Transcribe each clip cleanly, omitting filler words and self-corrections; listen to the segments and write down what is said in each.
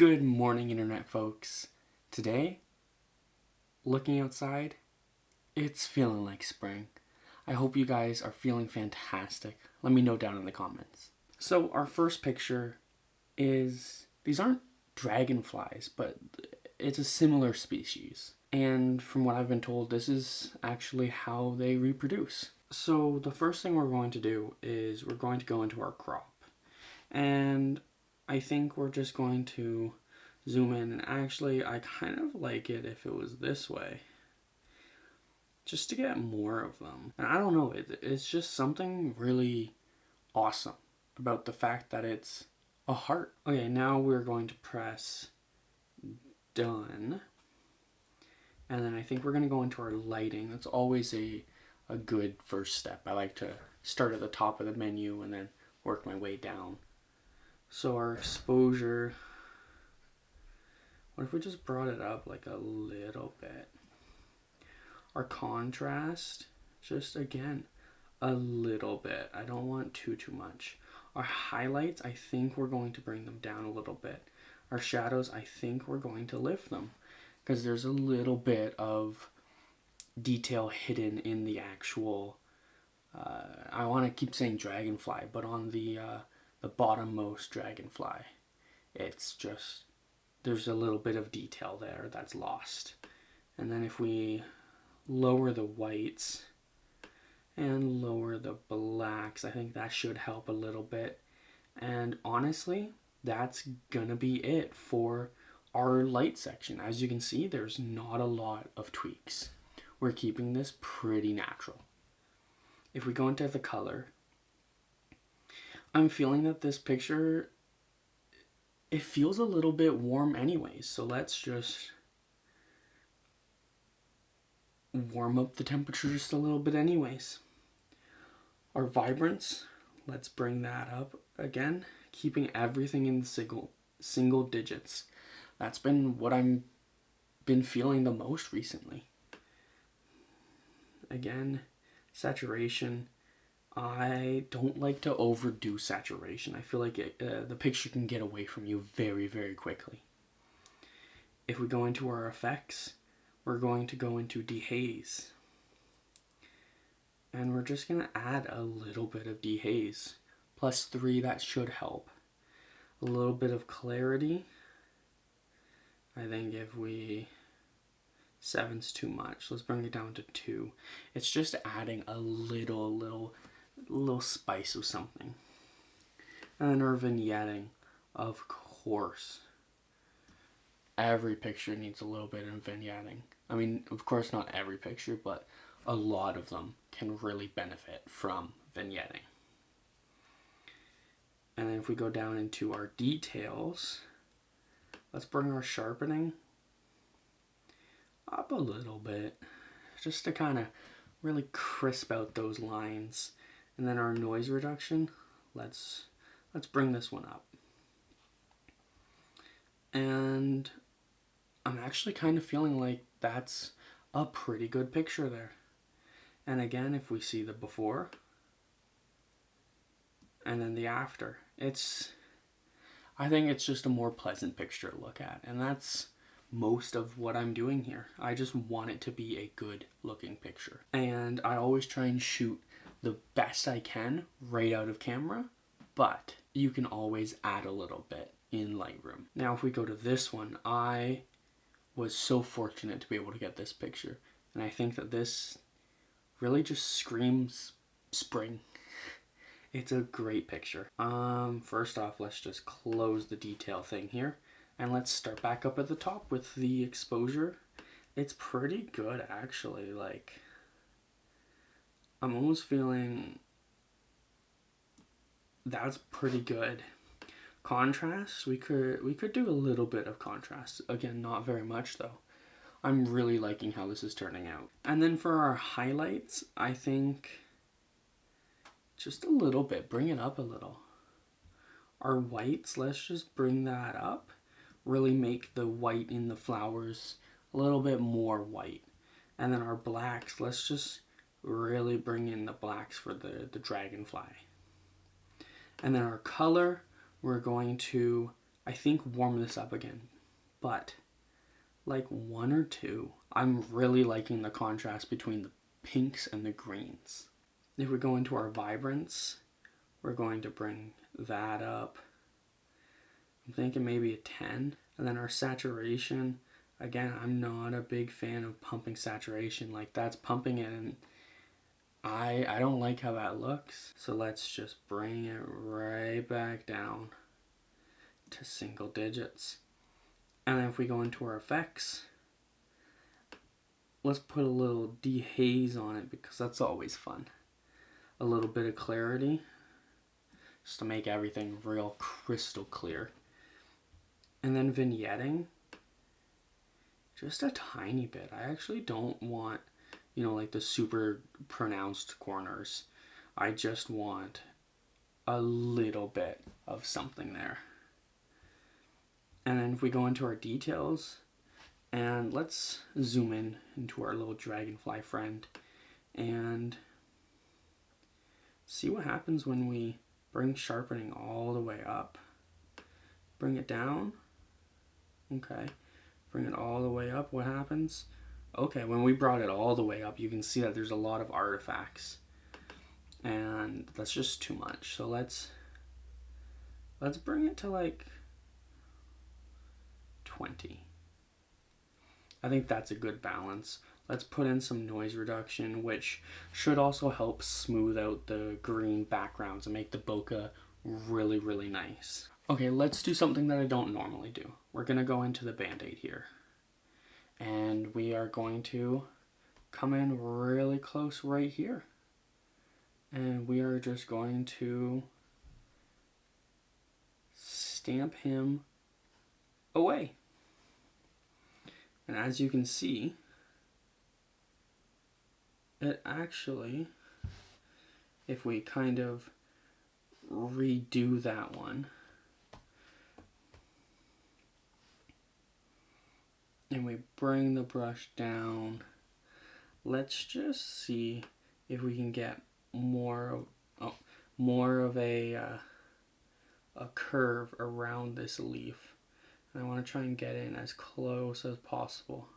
Good morning, internet folks. Today, looking outside, it's feeling like spring. I hope you guys are feeling fantastic. Let me know down in the comments. So our first picture is, these aren't dragonflies, but it's a similar species. And from what I've been told, this is actually how they reproduce. So the first thing we're going to do is we're going to go into our crop. And I think we're just going to zoom in, and actually I kind of like it if it was this way, just to get more of them. And I don't know, it's just something really awesome about the fact that it's a heart. Okay, now we're going to press done, and then I think we're going to go into our lighting. That's always a good first step. I like to start at the top of the menu and then work my way down. So our exposure, what if we just brought it up like a little bit? Our contrast, just again, a little bit. I don't want too much. Our highlights, I think we're going to bring them down a little bit. Our shadows, I think we're going to lift them because there's a little bit of detail hidden in the actual, I want to keep saying dragonfly, but on the bottommost dragonfly, it's just, there's a little bit of detail there that's lost. And then if we lower the whites and lower the blacks, I think that should help a little bit. And honestly, that's gonna be it for our light section. As you can see, there's not a lot of tweaks. We're keeping this pretty natural. If we go into the color, I'm feeling that this picture, it feels a little bit warm anyways, so let's just warm up the temperature just a little bit anyways. Our vibrance, let's bring that up again, keeping everything in single digits. That's been what I've been feeling the most recently. Again, saturation, I don't like to overdo saturation. I feel like the picture can get away from you very, very quickly. If we go into our effects, we're going to go into dehaze. And we're just going to add a little bit of dehaze. +3, that should help. A little bit of clarity. I think if we... 7's too much. Let's bring it down to 2. It's just adding a little spice of something. And our vignetting, of course. Every picture needs a little bit of vignetting. I mean, of course not every picture, but a lot of them can really benefit from vignetting. And then if we go down into our details, let's bring our sharpening up a little bit, just to kind of really crisp out those lines. And then our noise reduction, let's bring this one up. And I'm actually kind of feeling like that's a pretty good picture there. And again, if we see the before and then the after, I think it's just a more pleasant picture to look at. And that's most of what I'm doing here. I just want it to be a good looking picture. And I always try and shoot the best I can right out of camera, but you can always add a little bit in Lightroom. Now if we go to this one, I was so fortunate to be able to get this picture, and I think that this really just screams spring. It's a great picture. First off, let's just close the detail thing here, and let's start back up at the top with the exposure. It's pretty good actually. Like, I'm almost feeling that's pretty good. Contrast, we could do a little bit of contrast. Again, not very much though. I'm really liking how this is turning out. And then for our highlights, I think just a little bit, bring it up a little. Our whites, let's just bring that up. Really make the white in the flowers a little bit more white. And then our blacks, let's just really bring in the blacks for the dragonfly. And then our color, we're going to I think warm this up again, but like 1 or 2, I'm really liking the contrast between the pinks and the greens. If we go into our vibrance, we're going to bring that up. I'm thinking maybe a 10. And then our saturation, again, I'm not a big fan of pumping saturation. Like, that's pumping it, and I don't like how that looks. So let's just bring it right back down to single digits. And then if we go into our effects, let's put a little dehaze on it, because that's always fun. A little bit of clarity, just to make everything real crystal clear. And then vignetting, just a tiny bit. I actually don't want, you know, like the super pronounced corners. I just want a little bit of something there. And then if we go into our details, and let's zoom in into our little dragonfly friend and see what happens when we bring sharpening all the way up. Bring it down. Okay. Bring it all the way up. What happens? Okay, when we brought it all the way up, you can see that there's a lot of artifacts. And that's just too much. So let's bring it to like 20. I think that's a good balance. Let's put in some noise reduction, which should also help smooth out the green backgrounds and make the bokeh really, really nice. Okay, let's do something that I don't normally do. We're gonna go into the Band-Aid here. And we are going to come in really close right here. And we are just going to stamp him away. And as you can see, it actually, if we kind of redo that one, and we bring the brush down, let's just see if we can get more of a curve around this leaf. And I want to try and get in as close as possible.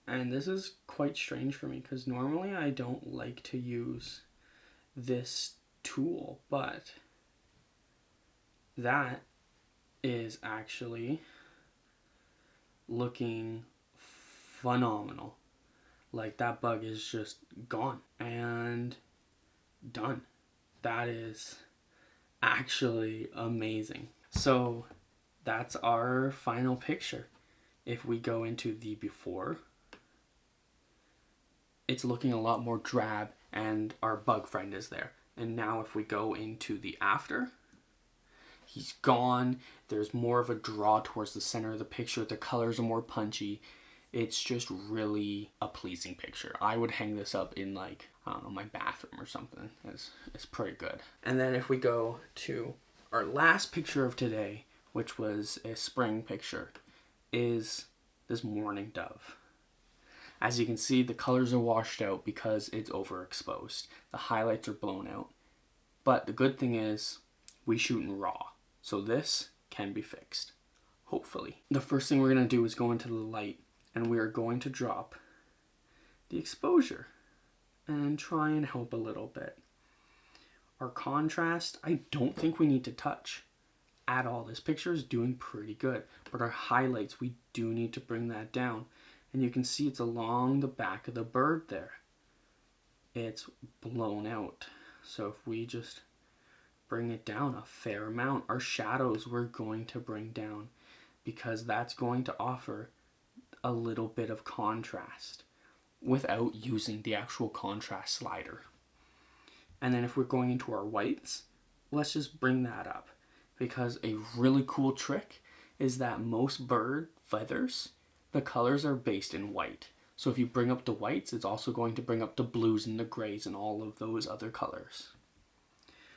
And this is quite strange for me, because normally I don't like to use this tool, but that is actually looking phenomenal. Like, that bug is just gone and done. That is actually amazing. So that's our final picture. If we go into the before, it's looking a lot more drab and our bug friend is there. And now if we go into the after, he's gone. There's more of a draw towards the center of the picture. The colors are more punchy. It's just really a pleasing picture. I would hang this up in, like, I don't know, my bathroom or something. It's pretty good. And then if we go to our last picture of today, which was a spring picture, is this mourning dove. As you can see, the colors are washed out because it's overexposed. The highlights are blown out. But the good thing is, we shoot in RAW. So this can be fixed, hopefully. The first thing we're going to do is go into the light, and we are going to drop the exposure and try and help a little bit. Our contrast, I don't think we need to touch at all. This picture is doing pretty good, but our highlights, we do need to bring that down. And you can see it's along the back of the bird there. It's blown out. So if we just bring it down a fair amount, our shadows we're going to bring down, because that's going to offer a little bit of contrast without using the actual contrast slider. And then if we're going into our whites, let's just bring that up, because a really cool trick is that most bird feathers, the colors are based in white. So if you bring up the whites, it's also going to bring up the blues and the grays and all of those other colors.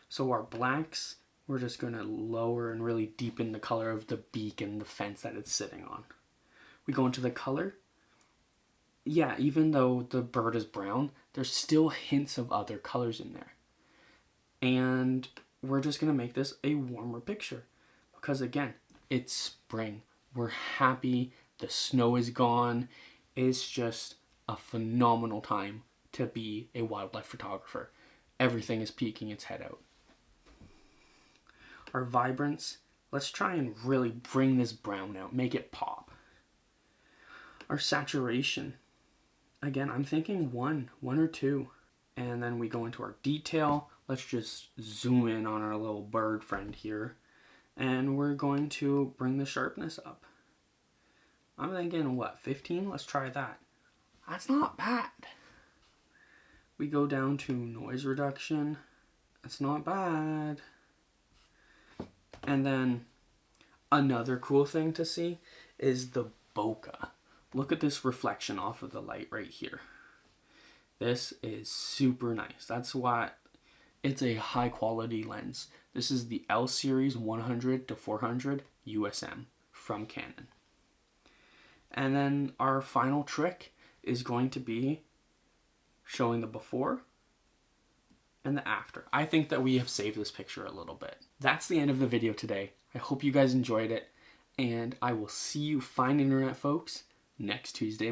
So our blacks, we're just going to lower and really deepen the color of the beak and the fence that it's sitting on. We go into the color. Yeah, even though the bird is brown, there's still hints of other colors in there. And we're just going to make this a warmer picture. Because again, It's spring. We're happy. The snow is gone. It's just a phenomenal time to be a wildlife photographer. Everything is peeking its head out. Our vibrance, let's try and really bring this brown out, make it pop. Our saturation, again, I'm thinking one or two. And then we go into our detail. Let's just zoom in on our little bird friend here. And we're going to bring the sharpness up. I'm thinking, what, 15? Let's try that. That's not bad. We go down to noise reduction. That's not bad. And then another cool thing to see is the bokeh. Look at this reflection off of the light right here. This is super nice. That's what, it's a high quality lens. This is the L series 100 to 400 USM from Canon. And then our final trick is going to be showing the before and the after. I think that we have saved this picture a little bit. That's the end of the video today. I hope you guys enjoyed it, and I will see you fine internet folks next Tuesday morning.